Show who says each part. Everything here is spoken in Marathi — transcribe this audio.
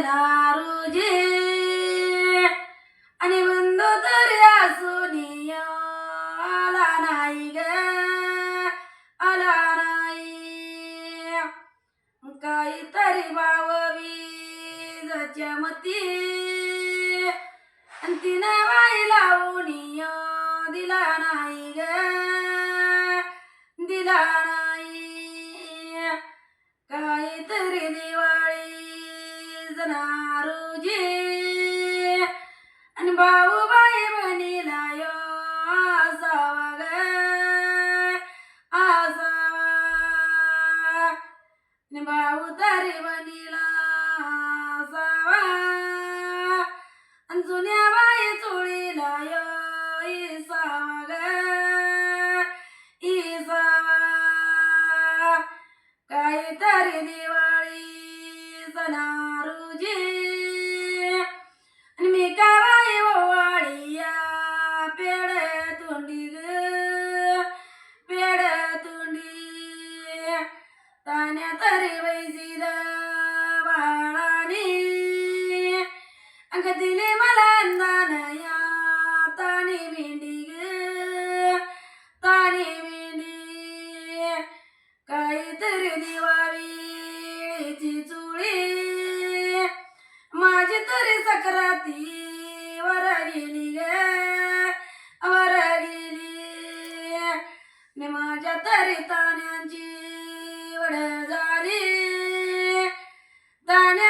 Speaker 1: नारुजी आणि बंधू तरी असून आला नाही ग आला नाही काहीतरी भाववीजाच्या मती आणि तिने बाई लावून दिला नाही ग दिला नाही काहीतरी दिवाळी नारुजी आणि भाऊ बाई बहिणीला असावा ग असावा आणि भाऊ तरी बहिणीला असावा आणि जुन्या बाई चोळीला इसावा ग इसावा काहीतरी दिवाळी नारुजी आणि मी का बाई ओवाळीया पेड तोंडी ग पेड तोंडी तान्या तरी वैसी बाळानी अंग दिले मला नानया तानी भेंडी ग तानी भेंडी काहीतरी दिवाळीची चुळी माझी तरी सक्राती वर गेली ग वर गेली ने माझ्या तरी तान्यांची वड झाली तान्या